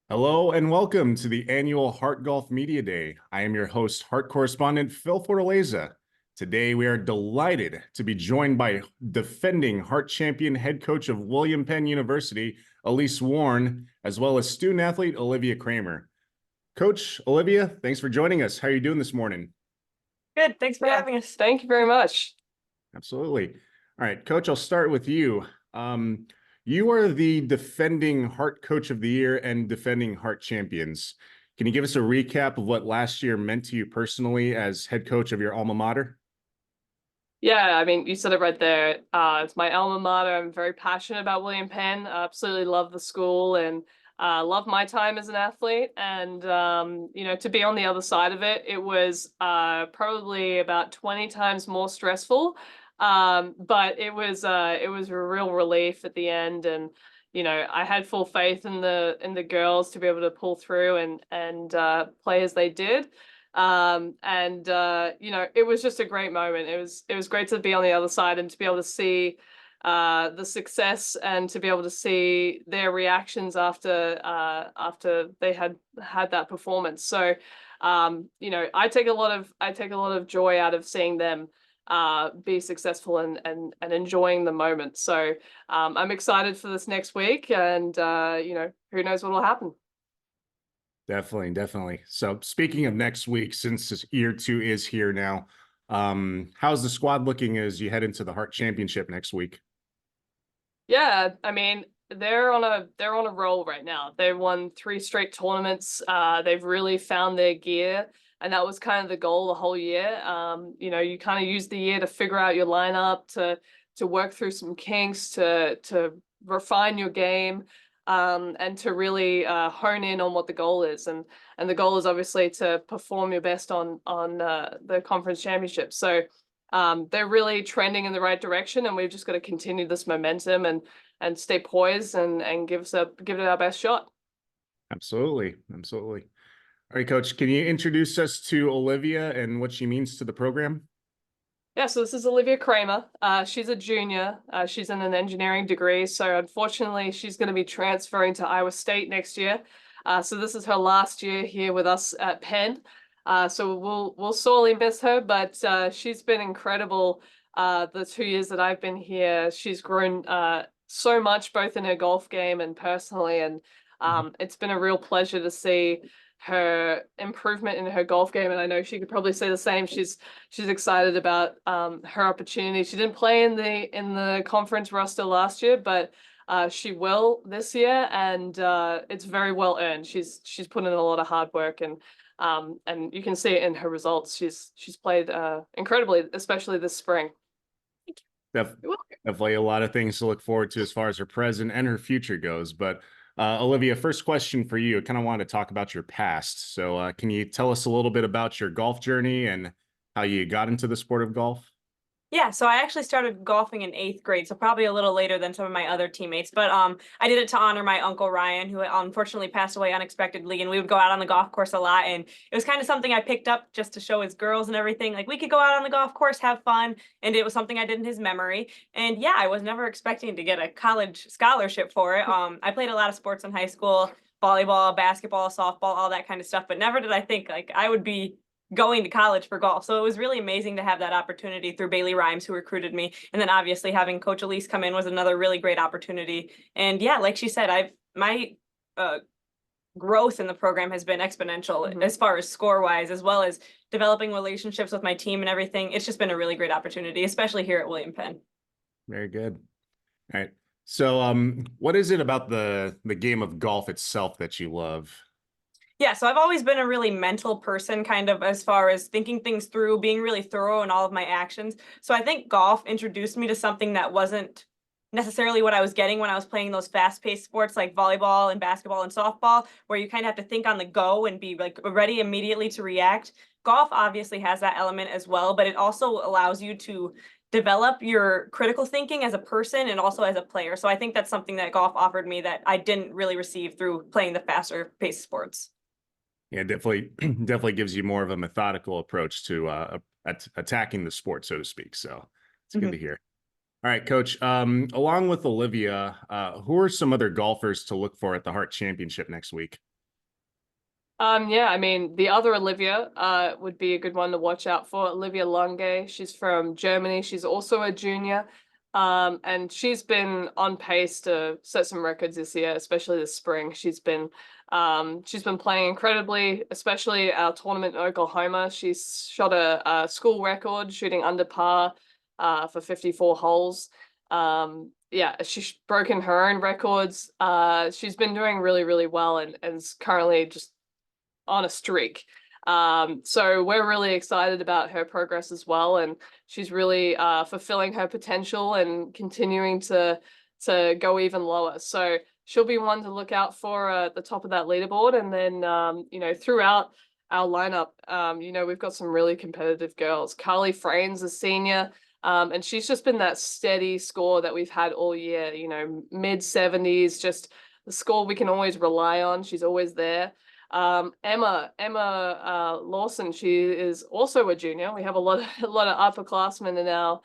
Hello and welcome to the annual Heart Golf Media Day. I am your host, Heart correspondent Phil Fortaleza. Today, we are delighted to be joined by defending Heart champion head coach of William Penn University, Elise Warren, as well as student athlete Olivia Kramer. Coach Olivia, thanks for joining us. How are you doing this morning? Good. Thanks for having us. Thank you very much. Absolutely. All right, Coach, I'll start with you. You are the defending Heart Coach of the Year and defending Heart champions. Can you give us a recap of what last year meant to you personally as head coach of your alma mater? Yeah, I mean, you said it right there. It's my alma mater. I'm very passionate about William Penn. I absolutely love the school and love my time as an athlete. And to be on the other side of it, it was probably about 20 times more stressful. But it was a real relief at the end. And I had full faith in the girls to be able to pull through and play as they did. It was just a great moment. It was great to be on the other side and to be able to see the success and to be able to see their reactions after they had that performance. So I take a lot of joy out of seeing them be successful and enjoying the moment. So I'm excited for this next week, and who knows what will happen. Definitely, definitely. So speaking of next week, since year two is here now, how's the squad looking as you head into the Heart Championship next week? Yeah, I mean, they're on a roll right now. They won 3 straight tournaments. They've really found their gear, and that was kind of the goal the whole year. You kind of use the year to figure out your lineup, to work through some kinks, to refine your game, and to really hone in on what the goal is. And the goal is obviously to perform your best on the conference championship. So they're really trending in the right direction, and we've just got to continue this momentum and stay poised and give it our best shot. Absolutely, absolutely. All right, Coach, can you introduce us to Olivia and what she means to the program? Yeah, so this is Olivia Kramer. She's a junior. She's in an engineering degree, so unfortunately, she's going to be transferring to Iowa State next year. So this is her last year here with us at Penn. So we'll sorely miss her, but she's been incredible. The 2 years that I've been here, she's grown so much, both in her golf game and personally, and it's been a real pleasure to see her improvement in her golf game. And I know she could probably say the same. She's excited about her opportunity. She didn't play in the conference roster last year, but she will this year, and it's very well earned. She's put in a lot of hard work, and you can see it in her results. She's played incredibly, especially this spring. Def Definitely a lot of things to look forward to as far as her present and her future goes. But Olivia, first question for you. I kind of want to talk about your past. So can you tell us a little bit about your golf journey and how you got into the sport of golf? Yeah, so I actually started golfing in 8th grade, so probably a little later than some of my other teammates. But I did it to honor my uncle Ryan, who unfortunately passed away unexpectedly. And we would go out on the golf course a lot, and it was kind of something I picked up just to show his girls and everything. Like, we could go out on the golf course, have fun, and it was something I did in his memory. And yeah, I was never expecting to get a college scholarship for it. I played a lot of sports in high school: volleyball, basketball, softball, all that kind of stuff. But never did I think like I would be going to college for golf. So it was really amazing to have that opportunity through Bailey Rhymes, who recruited me. And then obviously having Coach Elise come in was another really great opportunity. And yeah, like she said, my growth in the program has been exponential as far as score wise, as well as developing relationships with my team and everything. It's just been a really great opportunity, especially here at William Penn. Very good. All right. So what is it about the game of golf itself that you love? Yeah, so I've always been a really mental person, kind of as far as thinking things through, being really thorough in all of my actions. So I think golf introduced me to something that wasn't necessarily what I was getting when I was playing those fast-paced sports like volleyball and basketball and softball, where you kind of have to think on the go and be like ready immediately to react. Golf obviously has that element as well, but it also allows you to develop your critical thinking as a person and also as a player. So I think that's something that golf offered me that I didn't really receive through playing the faster paced sports. Yeah, definitely, definitely gives you more of a methodical approach to attacking the sport, so to speak. So it's good to hear. All right, Coach. Along with Olivia, who are some other golfers to look for at the Heart Championship next week? Yeah, I mean, the other Olivia would be a good one to watch out for. Olivia Lange, she's from Germany. She's also a junior. And she's been on pace to set some records this year, especially this spring. She's been playing incredibly, especially our tournament in Oklahoma. She's shot a school record shooting under par for 54 holes. Yeah, she's broken her own records. She's been doing really, really well and is currently just on a streak. So we're really excited about her progress as well, and she's really fulfilling her potential and continuing to go even lower. So she'll be one to look out for at the top of that leaderboard, and then throughout our lineup, we've got some really competitive girls. Carly Frains, a senior. And she's just been that steady score that we've had all year, mid 70s, just the score we can always rely on. She's always there. Emma Lawson, she is also a junior. We have a lot of upperclassmen in our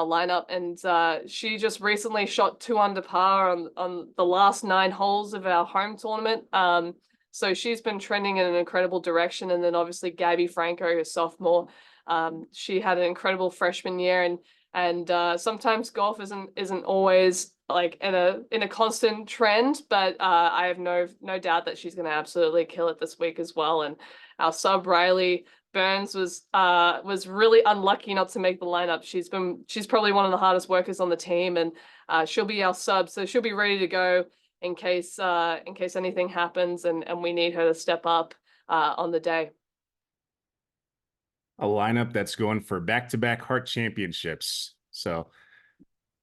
lineup, and she just recently shot 2 under par on the last 9 holes of our home tournament. So she's been trending in an incredible direction. And then obviously Gabby Franco, a sophomore, she had an incredible freshman year, and sometimes golf isn't always like in a constant trend, but I have no doubt that she's going to absolutely kill it this week as well. And our sub Riley Burns was really unlucky not to make the lineup. She's probably one of the hardest workers on the team, and she'll be our sub, so she'll be ready to go in case anything happens and we need her to step up on the day. A lineup that's going for back-to-back Hart championships. So,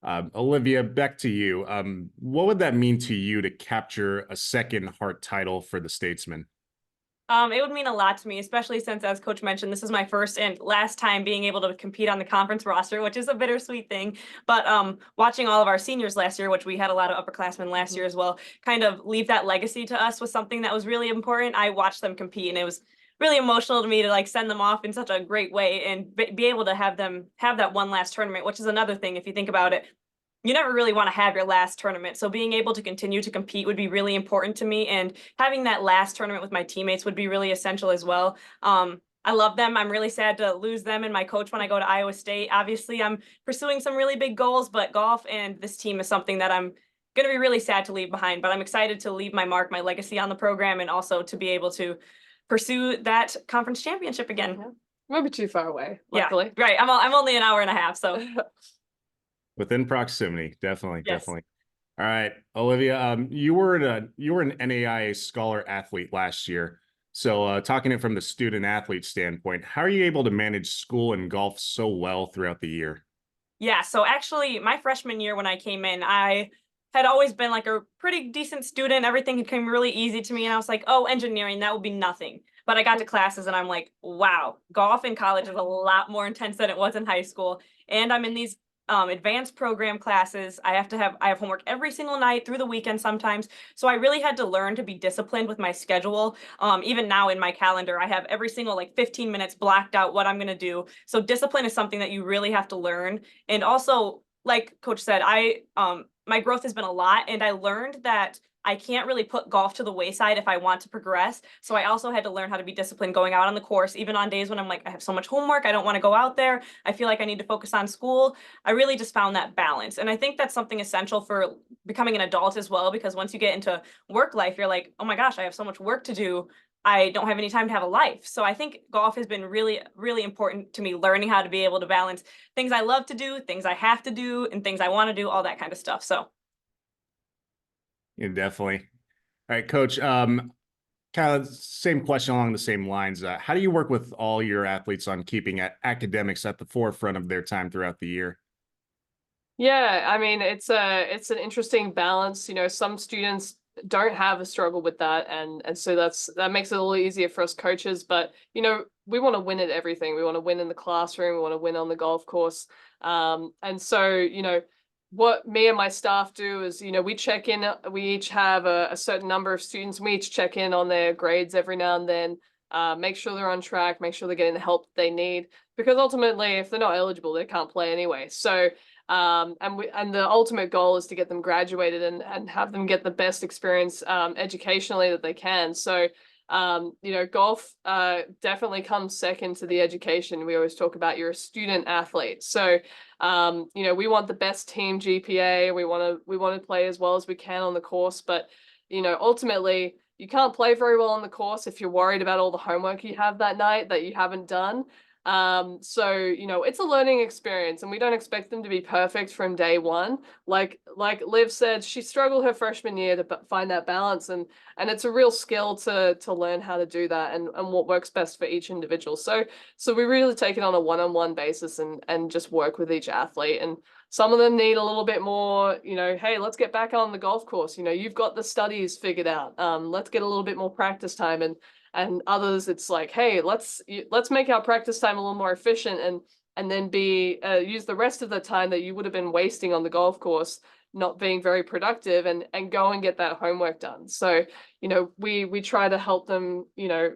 Olivia, back to you. What would that mean to you to capture a second Hart title for the Statesman? It would mean a lot to me, especially since, as Coach mentioned, this is my first and last time being able to compete on the conference roster, which is a bittersweet thing. But watching all of our seniors last year, which we had a lot of upperclassmen last year as well, kind of leave that legacy to us was something that was really important. I watched them compete, and it was really emotional to me to like send them off in such a great way and be able to have them have that one last tournament, which is another thing. If you think about it, you never really want to have your last tournament. So being able to continue to compete would be really important to me. And having that last tournament with my teammates would be really essential as well. I love them. I'm really sad to lose them and my coach when I go to Iowa State. Obviously, I'm pursuing some really big goals, but golf and this team is something that I'm going to be really sad to leave behind. But I'm excited to leave my mark, my legacy on the program, and also to be able to pursue that conference championship again. Yeah. Won't be too far away, luckily. Yeah, right. I'm only an hour and a half, so. Within proximity, definitely, Yes. definitely. All right, Olivia, you were an NAIA Scholar athlete last year. So, talking it from the student athlete standpoint, how are you able to manage school and golf so well throughout the year? Yeah, so actually, my freshman year when I came in, I had always been like a pretty decent student. Everything had come really easy to me, and I was like, "Oh, engineering, that would be nothing." But I got to classes, and I'm like, "Wow, golf in college is a lot more intense than it was in high school." And I'm in these advanced program classes. I have homework every single night through the weekend sometimes. So I really had to learn to be disciplined with my schedule. Even now in my calendar, I have every single like 15 minutes blocked out what I'm going to do. So discipline is something that you really have to learn. And also, like Coach said, my growth has been a lot, and I learned that I can't really put golf to the wayside if I want to progress. So I also had to learn how to be disciplined going out on the course, even on days when I'm like, I have so much homework, I don't want to go out there. I feel like I need to focus on school. I really just found that balance. And I think that's something essential for becoming an adult as well, because once you get into work life, you're like, oh my gosh, I have so much work to do. I don't have any time to have a life. So I think golf has been really, really important to me, learning how to be able to balance things I love to do, things I have to do, and things I want to do, all that kind of stuff. So. Yeah, definitely. All right, Coach. Kind of same question along the same lines. How do you work with all your athletes on keeping academics at the forefront of their time throughout the year? Yeah, I mean, it's an interesting balance. Some students don't have a struggle with that, and so that makes it a little easier for us coaches. But we want to win at everything. We want to win in the classroom. We want to win on the golf course. And so what me and my staff do is we check in. We each have a certain number of students. We each check in on their grades every now and then. Make sure they're on track. Make sure they're getting the help they need. Because ultimately, if they're not eligible, they can't play anyway. So. And the ultimate goal is to get them graduated and have them get the best experience educationally that they can. So You know, golf definitely comes second to the education. We always talk about you're a student athlete. So, you know, we want the best team GPA. We want to play as well as we can on the course, but you know, ultimately you can't play very well on the course if you're worried about all the homework you have that night that you haven't done. So, you know, it's a learning experience and we don't expect them to be perfect from day one. Like Liv said, she struggled her freshman year to find that balance, and it's a real skill to learn how to do that and what works best for each individual. So we really take it on a one-on-one basis and just work with each athlete. And some of them need a little bit more, you know, hey, let's get back on the golf course. You know, you've got the studies figured out. Let's get a little bit more practice time. And others, it's like, hey, let's make our practice time a little more efficient and then use the rest of the time that you would have been wasting on the golf course not being very productive and go and get that homework done. So, you know, we try to help them, you know,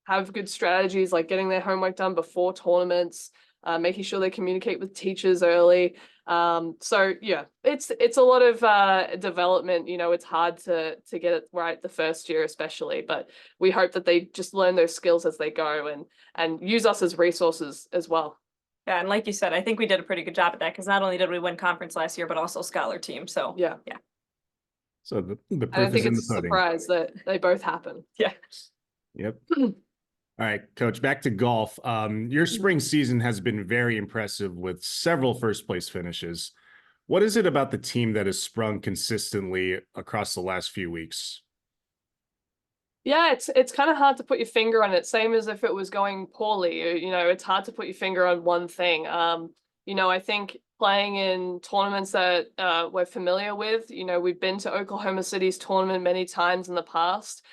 have good strategies like getting their homework done before tournaments, making sure they communicate with teachers early. So yeah, it's a lot of development. You know, it's hard to get it right the first year, especially, but we hope that they just learn those skills as they go and use us as resources as well. Yeah, and like you said, I think we did a pretty good job at that because not only did we win conference last year, but also scholar team. So yeah. So the I proof don't think is in the it's a pudding. surprise that they both happen. Yeah. Yep. All right, Coach, back to golf. Your spring season has been very impressive with several first place finishes. What is it about the team that has sprung consistently across the last few weeks? Yeah, it's kind of hard to put your finger on it. Same as if it was going poorly. You know, it's hard to put your finger on one thing. You know, I think playing in tournaments that we're familiar with, you know, we've been to Oklahoma City's tournament many times in the past.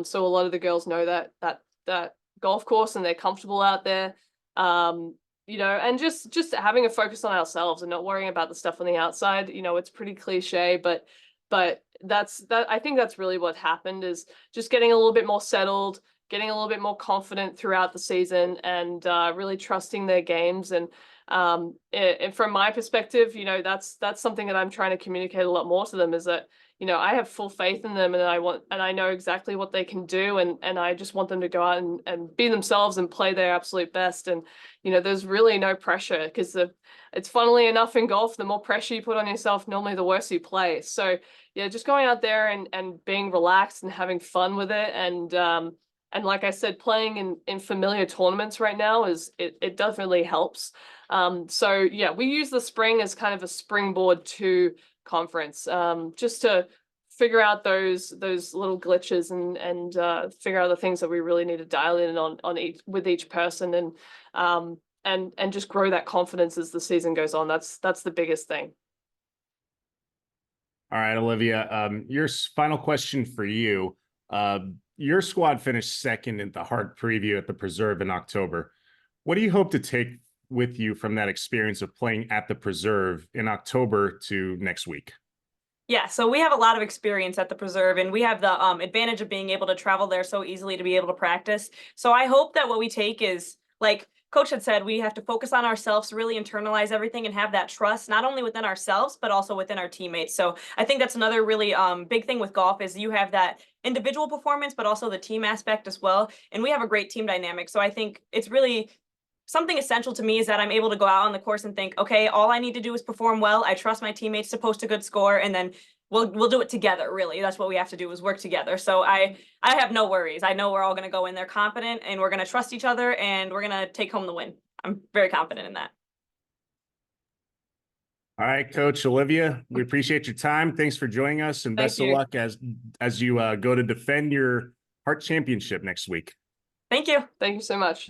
So a lot of the girls know that golf course and they're comfortable out there. You know, and just having a focus on ourselves and not worrying about the stuff on the outside. You know, it's pretty cliche, but I think that's really what happened, is just getting a little bit more settled, getting a little bit more confident throughout the season, and really trusting their games. And from my perspective, you know, that's something that I'm trying to communicate a lot more to them, is that, you know, I have full faith in them and I know exactly what they can do, and I just want them to go out and be themselves and play their absolute best. And you know, there's really no pressure, because it's funnily enough in golf, the more pressure you put on yourself, normally the worse you play. So yeah, just going out there and being relaxed and having fun with it. And like I said, playing in familiar tournaments right now it definitely helps. So yeah, we use the spring as kind of a springboard to conference, just to figure out those little glitches and figure out the things that we really need to dial in on with each person, and just grow that confidence as the season goes on. That's the biggest thing. All right, Olivia, your final question for you. Your squad finished second in the Hart preview at the Preserve in October. What do you hope to take with you from that experience of playing at the Preserve in October to next week? Yeah, so we have a lot of experience at the Preserve, and we have the advantage of being able to travel there so easily to be able to practice. So I hope that what we take is, like Coach had said, we have to focus on ourselves, really internalize everything and have that trust, not only within ourselves, but also within our teammates. So I think that's another really big thing with golf, is you have that individual performance, but also the team aspect as well. And we have a great team dynamic. So I think it's really something essential to me is that I'm able to go out on the course and think, okay, all I need to do is perform well. I trust my teammates to post a good score, and then we'll do it together. Really, that's what we have to do, is work together. So I have no worries. I know we're all going to go in there confident, and we're going to trust each other, and we're going to take home the win. I'm very confident in that. All right, Coach Olivia, we appreciate your time. Thanks for joining us, and best of luck as you go to defend your Hart Championship next week. Thank you. Thank you so much.